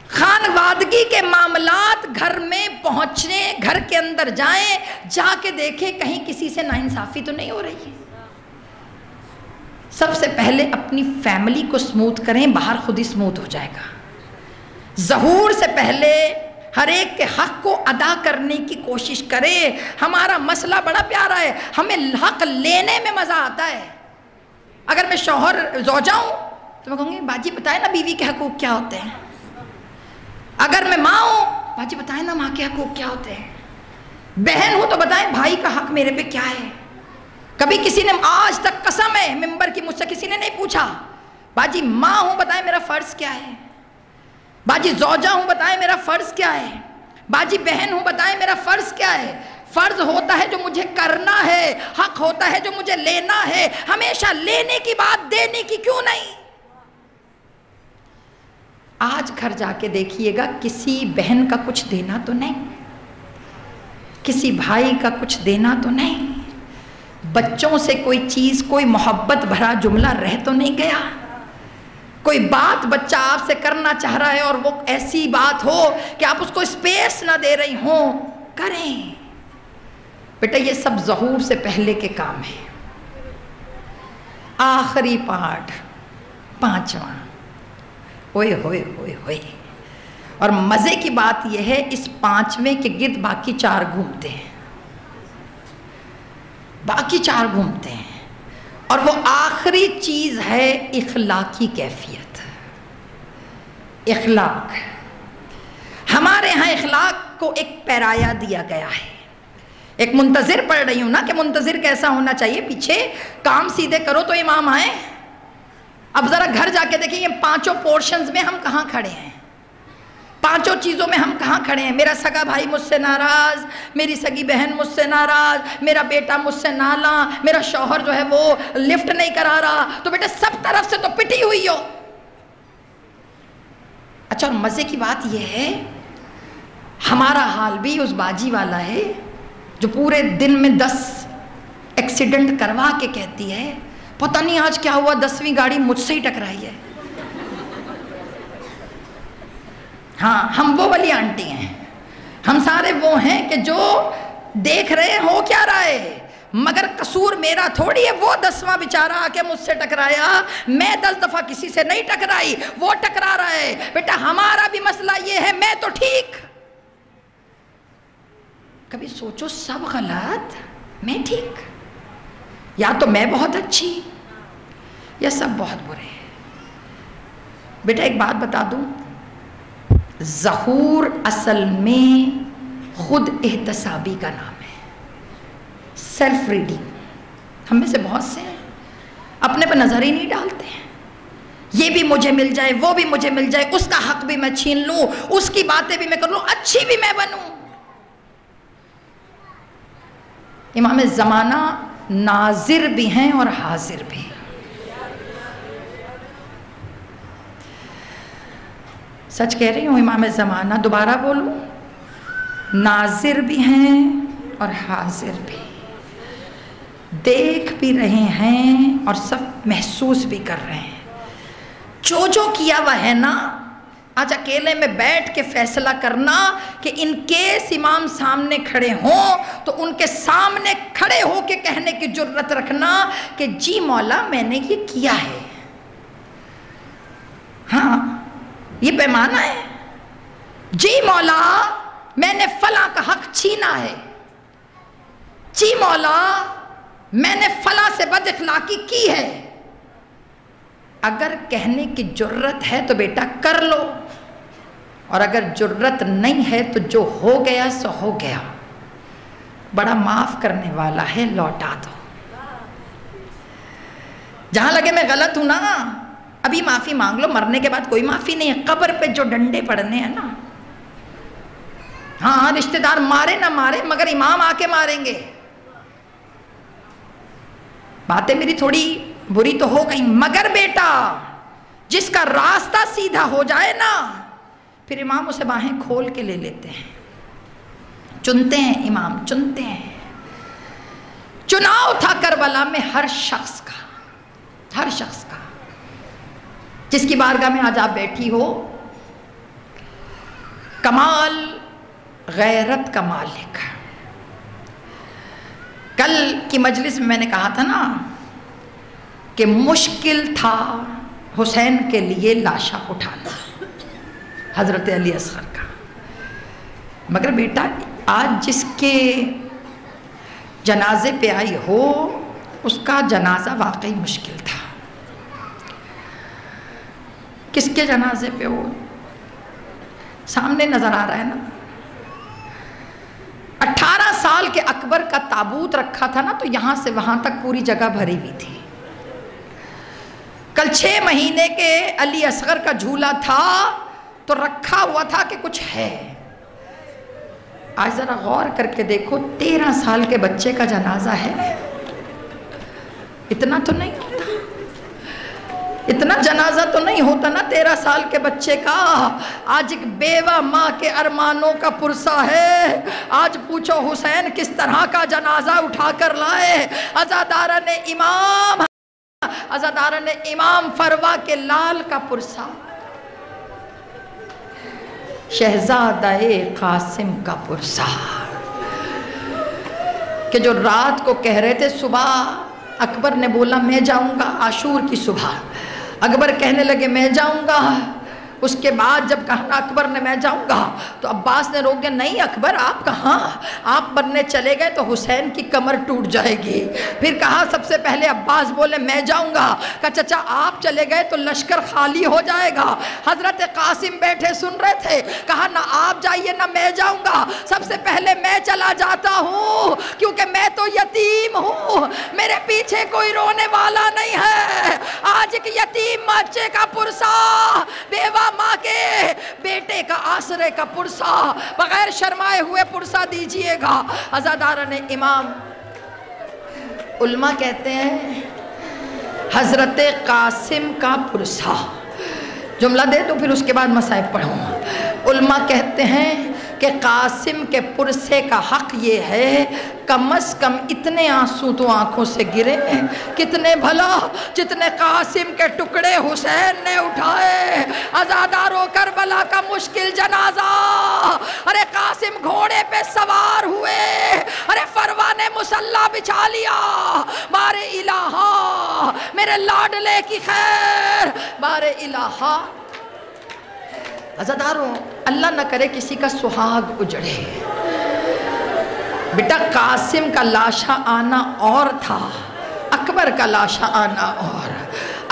خانوادگی کے معاملات گھر میں پہنچنے، گھر کے اندر جائیں، جا کے دیکھیں کہیں کسی سے ناانصافی تو نہیں ہو رہی ہے. سب سے پہلے اپنی فیملی کو سموتھ کریں، باہر خود ہی سموتھ ہو جائے گا. ظہور سے پہلے ہر ایک کے حق کو ادا کرنے کی کوشش کرے. ہمارا مسئلہ بڑا پیارا ہے، ہمیں حق لینے میں مزہ آتا ہے. اگر میں شوہر زوجہ ہوں تو میں کہوں گی باجی بتائیں نا بیوی کے حقوق کیا ہوتے ہیں. اگر میں ماں ہوں، باجی بتائیں نا ماں کے حقوق کیا ہوتے ہیں. بہن ہوں تو بتائیں بھائی کا حق میرے پہ کیا ہے. کبھی کسی نے آج تک قسم ہے ممبر کی مجھ سے کسی نے نہیں پوچھا باجی ماں ہوں بتائیں میرا فرض کیا ہے، باجی زوجہ ہوں بتائیں میرا فرض کیا ہے، باجی بہن ہوں بتائیں میرا فرض کیا ہے. فرض ہوتا ہے جو مجھے کرنا ہے، حق ہوتا ہے جو مجھے لینا ہے. ہمیشہ لینے کی بات دینے کی کیوں نہیں. آج گھر جا کے دیکھیے گا کسی بہن کا کچھ دینا تو نہیں، کسی بھائی کا کچھ دینا تو نہیں، بچوں سے کوئی چیز، کوئی محبت بھرا جملہ رہ تو نہیں گیا. کوئی بات بچہ آپ سے کرنا چاہ رہا ہے اور وہ ایسی بات ہو کہ آپ اس کو اسپیس نہ دے رہی ہوں، کریں بیٹا، یہ سب ظہور سے پہلے کے کام ہیں۔ آخری پارٹ 5واں، ہوئے ہوئے ہوئے ہوئے، اور مزے کی بات یہ ہے اس 5ویں کے گرد باقی 4 گھومتے ہیں، باقی 4 گھومتے ہیں، اور وہ آخری چیز ہے اخلاقی کیفیت۔ اخلاق، ہمارے ہاں اخلاق کو ایک پیرایا دیا گیا ہے۔ ایک منتظر پڑھ رہی ہوں نا کہ منتظر کیسا ہونا چاہیے، پیچھے کام سیدھے کرو تو امام آئے۔ اب ذرا گھر جا کے دیکھیں یہ 5 پورشنز میں ہم کہاں کھڑے ہیں، 5 چیزوں میں ہم کہاں کھڑے ہیں۔ میرا سگا بھائی مجھ سے ناراض، میری سگی بہن مجھ سے ناراض، میرا بیٹا مجھ سے نالاں، میرا شوہر جو ہے وہ لفٹ نہیں کرا رہا، تو بیٹا سب طرف سے تو پٹی ہوئی ہو۔ اچھا، اور مزے کی بات یہ ہے ہمارا حال بھی اس باجی والا ہے جو پورے دن میں 10 ایکسیڈنٹ کروا کے کہتی ہے پتہ نہیں آج کیا ہوا، 10ویں گاڑی مجھ سے ہی ٹکرائی ہے۔ ہاں، ہم وہ والی آنٹی ہیں، ہم سارے وہ ہیں کہ جو دیکھ رہے ہو کیا رہا ہے، مگر قصور میرا تھوڑی ہے، وہ 10واں بیچارہ آ کے مجھ سے ٹکرایا، میں 10 دفعہ کسی سے نہیں ٹکرائی، وہ ٹکرا رہا ہے۔ بیٹا ہمارا بھی مسئلہ یہ ہے، میں تو ٹھیک۔ کبھی سوچو سب غلط، میں ٹھیک، یا تو میں بہت اچھی یا سب بہت برے۔ بیٹا ایک بات بتا دوں، ظہور اصل میں خود احتسابی کا نام ہے، سیلف ریڈنگ۔ ہم میں سے بہت سے ہیں اپنے پہ نظر ہی نہیں ڈالتے ہیں، یہ بھی مجھے مل جائے، وہ بھی مجھے مل جائے، اس کا حق بھی میں چھین لوں، اس کی باتیں بھی میں کر لوں، اچھی بھی میں بنوں۔ امام زمانہ ناظر بھی ہیں اور حاضر بھی۔ سچ کہہ رہی ہوں، امام زمانہ، دوبارہ بولوں، ناظر بھی ہیں اور حاضر بھی، دیکھ بھی رہے ہیں اور سب محسوس بھی کر رہے ہیں۔ جو کیا وہ ہے نا، آج اکیلے میں بیٹھ کے فیصلہ کرنا کہ ان کیس امام سامنے کھڑے ہوں تو ان کے سامنے کھڑے ہو کے کہنے کی جرت رکھنا کہ جی مولا میں نے یہ کیا ہے، ہاں یہ پیمانہ ہے، جی مولا میں نے فلاں کا حق چھینا ہے، جی مولا میں نے فلاں سے بد اخلاقی کی ہے۔ اگر کہنے کی جرت ہے تو بیٹا کر لو، اور اگر جرت نہیں ہے تو جو ہو گیا سو ہو گیا، بڑا معاف کرنے والا ہے، لوٹا دو۔ جہاں لگے میں غلط ہوں نا، ابھی معافی مانگ لو، مرنے کے بعد کوئی معافی نہیں ہے۔ قبر پہ جو ڈنڈے پڑنے ہیں نا، ہاں رشتہ دار مارے نہ مارے مگر امام آ کے ماریں گے۔ باتیں میری تھوڑی بری تو ہو گئی، مگر بیٹا جس کا راستہ سیدھا ہو جائے نا، پھر امام اسے باہیں کھول کے لے لیتے ہیں، چنتے ہیں، امام چنتے ہیں۔ چناؤ تھا کربلا میں ہر شخص کا، ہر شخص کا، جس کی بارگاہ میں آج آپ بیٹھی ہو، کمال غیرت کا مالک۔ کل کی مجلس میں نے کہا تھا نا کہ مشکل تھا حسین کے لیے لاشا اٹھانا، حضرت علی اصغر کا، مگر بیٹا آج جس کے جنازے پہ آئی ہو اس کا جنازہ واقعی مشکل تھا۔ کس کے جنازے پہ ہو؟ سامنے نظر آ رہا ہے نا، 18 سال کے اکبر کا تابوت رکھا تھا نا، تو یہاں سے وہاں تک پوری جگہ بھری ہوئی تھی۔ کل 6 مہینے کے علی اصغر کا جھولا تھا تو رکھا ہوا تھا کہ کچھ ہے۔ آج ذرا غور کر کے دیکھو، 13 سال کے بچے کا جنازہ ہے، اتنا تو نہیں ہوتا، اتنا جنازہ تو نہیں ہوتا نا 13 سال کے بچے کا۔ آج ایک بیوہ ماں کے ارمانوں کا پرسہ ہے، آج پوچھو حسین کس طرح کا جنازہ اٹھا کر لائے۔ عزاداران امام عزاداران امام فروا کے لال کا پرسا، شہزادہ قاسم کا پرسا، کہ جو رات کو کہہ رہے تھے صبح اکبر نے بولا میں جاؤں گا عاشور کی صبح، اکبر کہنے لگے میں جاؤں گا، اس کے بعد جب کہا اکبر نے میں جاؤں گا تو عباس نے روک دیا، نہیں اکبر آپ کہاں، آپ مرنے چلے گئے تو حسین کی کمر ٹوٹ جائے گی۔ پھر کہا سب سے پہلے عباس بولے میں جاؤں گا، کہا چچا آپ چلے گئے تو لشکر خالی ہو جائے گا۔ حضرت قاسم بیٹھے سن رہے تھے، کہا نہ آپ جائیے نہ میں جاؤں گا، سب سے پہلے میں چلا جاتا ہوں کیونکہ میں تو یتیم ہوں، میرے پیچھے کوئی رونے والا نہیں ہے۔ آج ایک یتیم بچے کا پرسا، بیوہ ماں کے بیٹے کا آسرے کا پرسا، بغیر شرمائے ہوئے پرسا دیجئے گا۔ عزاداران امام علماء کہتے ہیں حضرت قاسم کا پرسا، جملہ دے تو پھر اس کے بعد مصائب پڑھوں۔ علماء کہتے ہیں کہ قاسم کے پرسے کا حق یہ ہے کم از کم اتنے آنسو تو آنکھوں سے گرے، کتنے بھلا جتنے قاسم کے ٹکڑے حسین نے اٹھائے۔ عزادارو کربلا کا مشکل جنازہ، ارے قاسم گھوڑے پہ سوار ہوئے، ارے فروا نے مصلی بچھا لیا، بار الہا میرے لاڈلے کی خیر، بار الہا۔ عزادارو اللہ نہ کرے کسی کا سہاگ اجڑے، بیٹا قاسم کا لاشا آنا اور تھا، اکبر کا لاشا آنا اور۔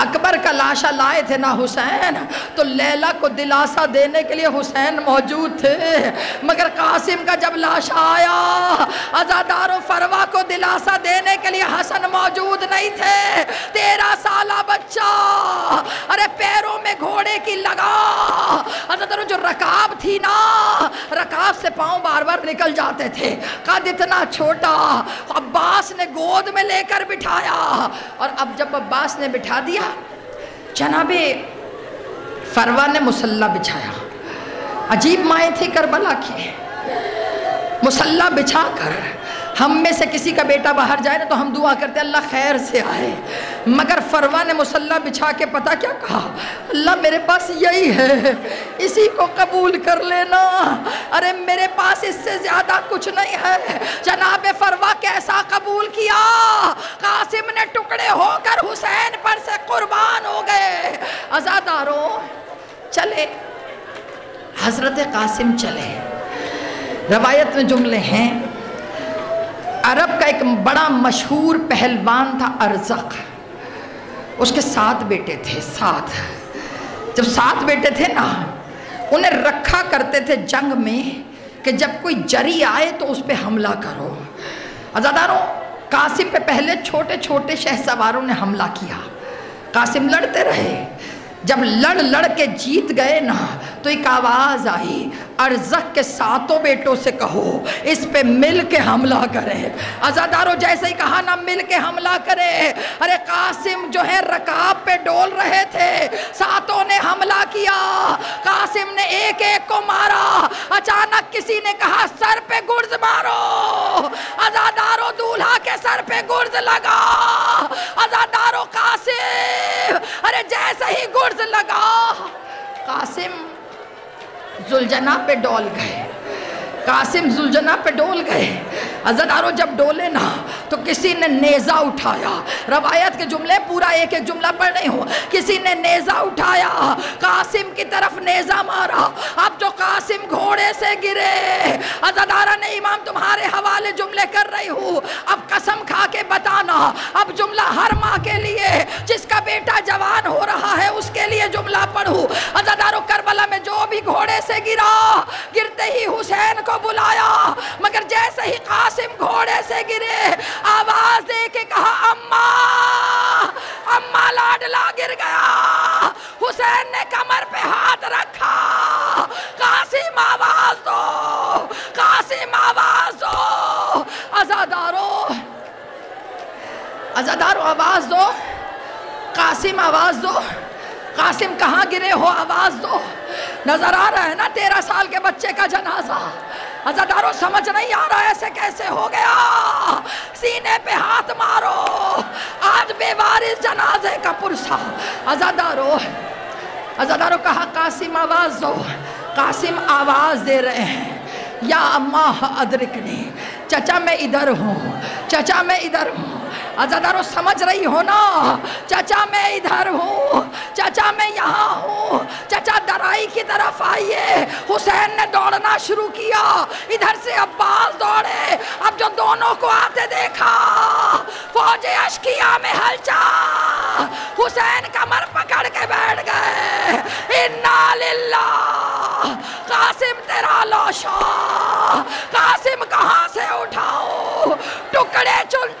اکبر کا لاشا لائے تھے نا حسین تو لیلہ کو دلاسا دینے کے لیے حسین موجود تھے، مگر قاسم کا جب لاشا آیا عزادار و فروا کو دلاسا دینے کے لیے حسن موجود نہیں تھے۔ 13 سالہ بچہ، ارے پیروں میں گھوڑے کی لگا، عزادارو جو رکاب تھی نا، رکاب سے پاؤں بار بار نکل جاتے تھے، قد اتنا چھوٹا، عباس نے گود میں لے کر بٹھایا، اور اب جب عباس نے بٹھا دیا جناب فروا نے مصلی بچھایا۔ عجیب مائیں تھی کربلا کی، مصلی بچھا کر ہم میں سے کسی کا بیٹا باہر جائے نا تو ہم دعا کرتے اللہ خیر سے آئے، مگر فروا نے مصلی بچھا کے پتہ کیا کہا، اللہ میرے پاس یہی ہے، اسی کو قبول کر لینا، ارے میرے پاس اس سے زیادہ کچھ نہیں ہے۔ جناب فروا کیسا قبول کیا، قاسم نے ٹکڑے ہو کر حسین پر سے قربان ہو گئے۔ عزاداروں چلے، حضرت قاسم چلے، روایت میں جملے ہیں، عرب کا ایک بڑا مشہور پہلوان تھا ارزق، اس کے 7 بیٹے تھے، 7۔ جب 7 بیٹے تھے نا، انہیں رکھا کرتے تھے جنگ میں کہ جب کوئی جری آئے تو اس پہ حملہ کرو۔ عزاداروں قاسم پہ پہلے چھوٹے چھوٹے شہ سواروں نے حملہ کیا، قاسم لڑتے رہے، جب لڑ کے جیت گئے نا تو ایک آواز آئی، ارزق کے 7 بیٹوں سے کہو اس پہ مل کے حملہ کرے۔ عزاداروں جیسے ہی کہا نا مل کے حملہ کرے، ارے قاسم جو ہے رکاب پہ ڈول رہے تھے، 7 نے حملہ کیا، قاسم نے ایک ایک کو مارا، اچانک کسی نے کہا سر پہ گرز مارو، عزاداروں دولہا کے سر پہ گرز لگا، عزاداروں قاسم ارے جیسے ہی گرز لگا، قاسم زلجنا پہ ڈول گئے، قاسم زلجنا پہ ڈول گئے۔ عزاداروں جب ڈولے نا تو کسی نے نیزہ اٹھایا، روایت کے جملے پورا ایک ایک جملہ پڑھ رہی ہوں، کسی نے نیزہ اٹھایا، قاسم کی طرف نیزہ مارا، اب جو قاسم گھوڑے سے گرے، عزاداران امام تمہارے حوالے جملے کر رہی ہوں، اب قسم کھا کے بتانا، اب جملہ ہر ماں کے لیے جس کا بیٹا جوان ہو رہا ہے اس کے لیے جملہ پڑھوں۔ عزاداروں کربلا میں جو بھی گھوڑے سے گرا، گرتے ہی حسین کو بلایا، مگر جیسے ہی قاسم گھوڑے سے گرے آواز دے کے کہا اماں لاڈلا گر گیا۔ حسین نے کمر پہ ہاتھ رکھا، قاسم آواز دو، قاسم آواز دو، عزاداروں آواز دو، قاسم آواز دو، قاسم کہاں گرے ہو آواز دو۔ نظر آ رہا ہے نا 13 سال کے بچے کا جنازہ، عزاداروں سمجھ نہیں آ رہا ایسے کیسے ہو گیا، سینے پہ ہاتھ مارو، آج بیوار اور اس جنازے کا پرسا عزادارو کہا قاسم آواز دو. قاسم آواز دے رہے ہیں یا اماں ادرکنی، چچا میں ادھر ہوں، چچا میں ادھر ہوں. عزادارو سمجھ رہی ہو نا، چچا میں ادھر ہوں، چچا میں یہاں ہوں. چچا درائی کی طرف آئیے. حسین نے دوڑنا شروع کیا، ادھر سے عباس دوڑے. اب جو دونوں کو آتے دیکھا فوج اشکیا میں ہلچا. حسین کمر پکڑ کے بیٹھ گئے. انا للہ، قاسم تیرا لاشا، قاسم کہاں سے اٹھاؤ؟ ٹکڑے چن